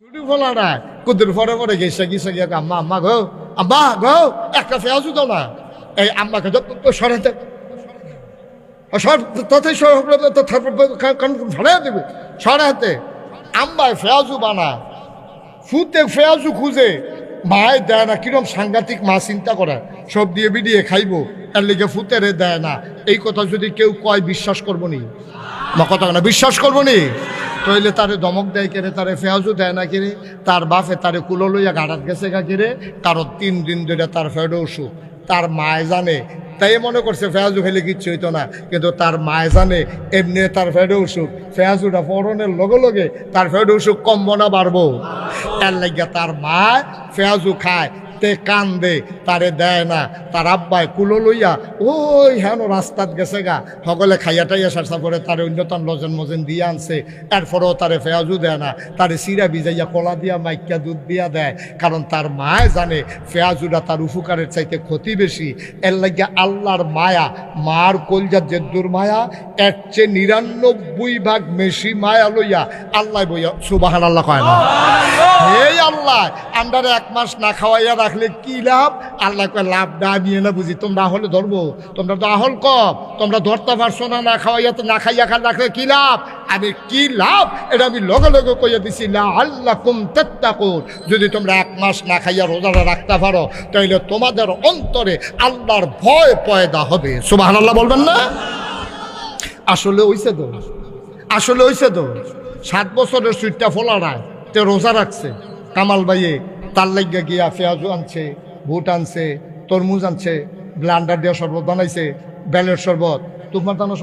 ছুটি ফলা না কুদুর পরে পরে গেছে গিয়ে গিয়ে আম্মা গো একটা ফেয়াজু দাও না। এই আম্মাকে সরাতে সরাই দেবে সরাতে আম্মায় ফেয়াজু বানা ফুতে ফেয়াজু খুঁজে মায় দেয় না কিরম সাংঘাতিক মা চিন্তা করে সব দিয়ে বিডিয়ে খাইবো এর লিগে ফুতেরে দেয় না। এই কথা যদি কেউ কয় বিশ্বাস করবো নি মা কথা না বিশ্বাস করবো নি তইলে তারে দমক দেয় কেড়ে তারে ফেয়াজু দেয় না কিরে তার বাপে তারে কুলো লইয়া গাড়াত গেছে গা কিরে কারণ 3 দিন ধরে তার ফেডো অসুখ তার মায় জানে তাই মনে করছে ফেয়াজু খেলে কিচ্ছু হইতো না কিন্তু তার মায় জানে এমনি তার ফেডো অসুখ ফেয়াজুটা পরনের লগে লগে তার ফেডো অসুখ কমবো না বাড়বো এর লাগিয়া তার মায় ফেয়াজু খায় তে কান দে তারে দেয় না তার আব্বায় কুলো লইয়া ওই হেন রাস্তাত গেছে গা সকলে খাইয়াটাইয়া সারসা করে তারে অন্যতম লজেন মজেন দিয়ে আনছে এরপরেও তারে ফেয়াজু দেয় না তারে সিরা ভিজাইয়া কলা দিয়া মাইকা দুধ দিয়া দেয় কারণ তার মায় জানে ফেয়াজুটা তার উপকারের চাইতে ক্ষতি বেশি এর লাগিয়া আল্লাহর মায়া মার কলজার জেদ্দুর মায়া এর চেয়ে 99 ভাগ বেশি মায়া লইয়া আল্লাহ বইয়া সুবহানাল্লাহ কয় না এই আল্লাহ আন্ডারে 1 মাস না খাওয়াইয়া রাখলে কি লাভ আল্লাহ কয় লাভ না নিয়ে না বুঝি তোমরা হলে ধরবো তোমরা তো আহল কম তোমরা ধরতে পারছো না না খাওয়াইয়া তো না খাইয়া খাল রাখলে কি লাভ আমি কি লাভ এটা আমি লগে লগে কইয়া দিছি লাআল্লাকুম তাত্তাকুন যদি তোমরা 1 মাস না খাইয়া রোজাটা রাখতে পারো তাহলে তোমাদের অন্তরে আল্লাহর ভয় পয়দা হবে সুবহানাল্লাহ বলবেন না আসলে হইছে তো 7 বছরের সুইটটা ফোলাড়ায় তে রোজা রাখছে কামাল ভাইয়ে তার লাগিয়া গিয়া পেঁয়াজু আনছে বুট আনছে তরমুজ আনছে ব্লান্ডার দিয়ে শরবত বানাইছে বেলের শরবত তুফার দানো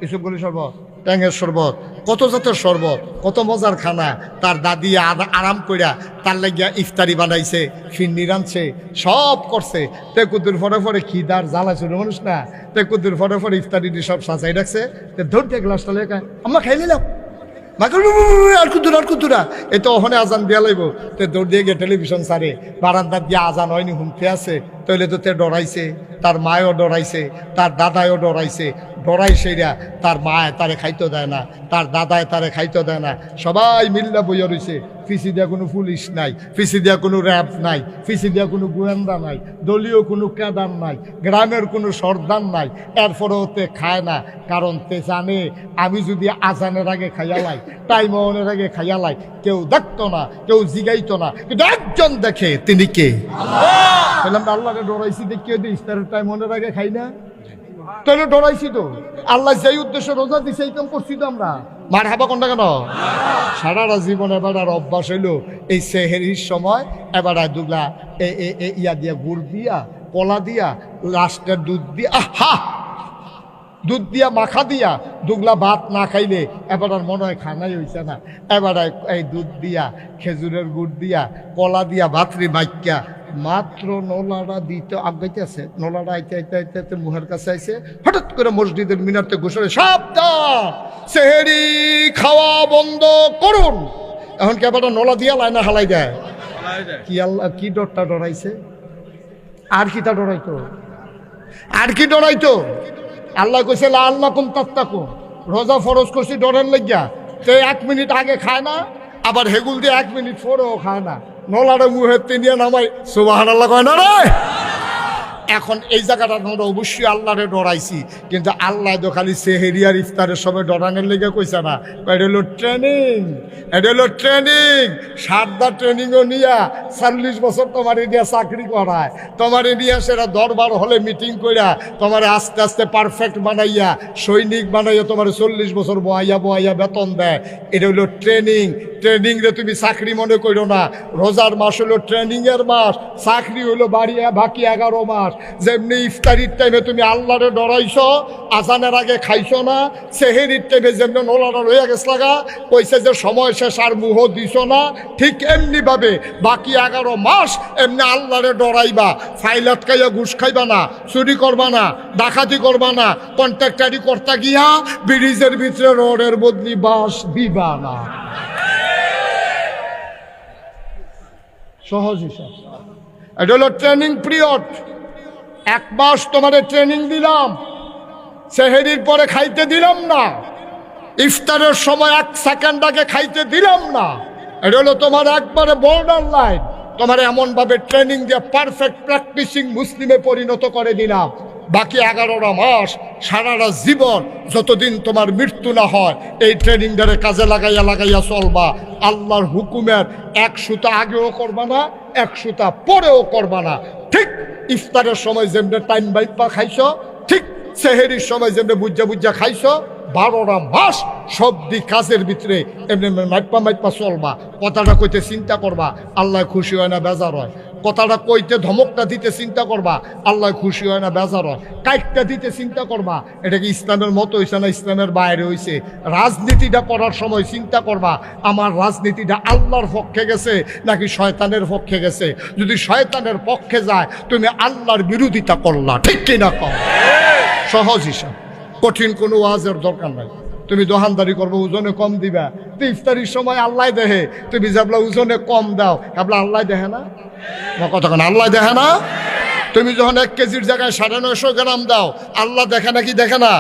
ইসবগুলি শরবত ট্যাঙের শরবত কত জাতের শরবত কত মজার খানা তার দাদি আরাম কইরা তার লাগিয়া ইফতারি বানাইছে ফিন্নি রানছে সব করছে তে কুদ্দুর ফরে ফরে খিদার জ্বালাইছিল মানুষ না তে কুদ্দুর ফরে ফরে ইফতারি দিয়ে সব সাজাই রাখছে তে ধরতে গ্লাসটা লেখা আমরা খাই নিলাম আর কুতুরা এ তো ওখানে আজান দিয়া লাইব তে দৌড় দিয়ে গিয়ে টেলিভিশন সারে বারান্দার দিয়ে আজান হয়নি হুমতে আছে তইলে তো তে ডরাইছে তার মায়ও ডরাইছে তার দাদায়ও ডরাইছে ডরাই সেইরা তার মায় তারে খাইতে দেয় না তার দাদায় তারে খাইতে দেয় না সবাই মিল্লা বইয়া রইছে ফিসি দিয়া কোনো পুলিশ নাই ফিসি দিয়া কোনো র্যাব নাই ফিসি দিয়া কোনো গোয়েন্দা নাই দলীয় কোনো ক্যাডার নাই গ্রামের কোনো সর্দার নাই এরপরেও তে খায় না কারণ তে জানে আমি যদি আজানের আগে খাইয়ালাই টাইম অনের আগে খাইয়ালাই কেউ দেখতো না কেউ জিগাইতো না কিন্তু একজন দেখে তিনি কে আল্লাহ আল্লাহকে ডরাইছি দেখিয়ে দিই ইফতারের টাইম অনের আগে খাই না তাহলে ডরাইছি তো আল্লাহ যেই উদ্দেশ্যে রোজা দিছে এই কাম করছি তো আমরা মার হাবা কোনটা কেন সারাটা জীবন এবার আর অভ্যাস হইলো এই সেহেরির সময় এবার আর দুগলা ইয়া দিয়া গুড় দিয়া কলা দিয়া লাস্টের দুধ দিয়া দুধ দিয়া মাখা দিয়া দুগলা ভাত না খাইলে এবার আর মনে হয় খানাই হইছে না এবার এই দুধ দিয়া খেজুরের গুড় দিয়া কলা দিয়া ভাতরি মাইকা মাত্র নোলাটা দিতে আগাইতেছে নোলাটা আইতে মুহের কাছে আইছে হঠাৎ করে মসজিদের মিনারতে ঘোষণা সাবধান সেহেরি খাওয়া বন্ধ করুন এখন কে বেটা নোলা দিয়া লাইনা হালাই দেয় কি আল্লাহ কি ডরটা ডরাইছে আর কিটা ডরাইতো আল্লাহ কইছে লাআল্লাকুম তাত্তাকুন রোজা ফরজ করছি ডরের লাগিয়া তে 1 মিনিট আগে খায় না আবার হেগুল দিয়ে 1 মিনিট পরেও খায় না নলারে মুহের তিনিয়া নামাই সুবহানাল্লাহ কয় না রে এখন এই জায়গাটা আমরা অবশ্যই আল্লাহরে ডরাইছি কিন্তু আল্লাহ তো খালি সেহেরি আর ইফতারের সময় ডরানোর লেগে কইছে না এটা হলো ট্রেনিং সারদা ট্রেনিংও নিয়া 40 বছর তোমার নিয়ে চাকরি করায় তোমার নিয়ে সেটা দরবার হলে মিটিং কইরা তোমার আস্তে আস্তে পারফেক্ট বানাইয়া সৈনিক বানাইয়া তোমার 40 বছর বহাইয়া বেতন দেয় এটা হলো ট্রেনিং রে তুমি চাকরি মনে করো না রোজার মাস হলো ট্রেনিংয়ের মাস চাকরি হলো বাকি 11 মাস যেমনি ইফতারির টাইমে তুমি আল্লাহরে ডরাইছো আজানের আগে খাইছো না সেহেরির টাইমে যেমনি নোলাটা রয়ে গেছে লাগা কইছে যে সময় শেষ আর মুহ দিছো না ঠিক এমনি ভাবে বাকি 11 মাস এমনি আল্লাহরে ডরাইবা ফাইল আটকাইয়া ঘুষ খাইবা না চুরি করবা না ডাকাতি করবা না কন্ট্রাক্টারি করতে গিয়া ব্রিজের ভিতরে রোডের বদলি বাস দিবা না সহজ হিসাব এটা হলো ট্রেনিং পিরিয়ড 1 মাস তোমাদের ট্রেনিং দিলাম সেহেরির পরে খাইতে দিলাম না ইফতারের সময় 1 সেকেন্ড আগে খাইতে দিলাম না এটা হলো তোমার একবারে বর্ডার লাইন। তোমার এমনভাবে ট্রেনিং দিয়ে পারফেক্ট প্র্যাকটিসিং মুসলিমে পরিণত করে দিলাম, বাকি 11টা মাস সারাটা জীবন যতদিন তোমার মৃত্যু না হয় এই ট্রেনিংটারে কাজে লাগাইয়া চলবা। আল্লাহর হুকুমের 1 সুতা আগেও করবা না, 1 সুতা পরেও করবা না। ঠিক ইফতারের সময় যেমনি টাইম বাইপা খাইছো, ঠিক সেহেরির সময় যেমনি বুঝা খাইছো, 12টা মাস সব দিক কাজের ভিতরে এমনি মাইপা চলবা। কথাটা কইতে চিন্তা করবা, আল্লাহ খুশি হয় না বেজার হয়। কথাটা কইতে ধমকটা দিতে চিন্তা করবা, আল্লাহ খুশি হয় না বেজার হয়। কাইটটা দিতে চিন্তা করবা, এটা কি ইসলামের মতো হয়েছে না ইসলামের বাইরে হয়েছে। রাজনীতিটা করার সময় চিন্তা করবা, আমার রাজনীতিটা আল্লাহর পক্ষে গেছে নাকি শয়তানের পক্ষে গেছে। যদি শয়তানের পক্ষে যায় তুমি আল্লাহর বিরোধিতা করলা, ঠিক কিনা কম। সহজ হিসাব, কঠিন কোনো ওয়াজের দরকার নাই। তুমি দোকানদারি করবো, ওজনে কম দিবা, তো ইফতারির সময় আল্লাহ দেহে। তুমি যাবলা ওজনে কম দাও, ভাবলা আল্লাহ দেখে না? কতক্ষণ আল্লাহ দেখে না? তুমি যখন 1 কেজির জায়গায় 950 গ্রাম দাও, আল্লাহ দেখে নাকি দেখে না?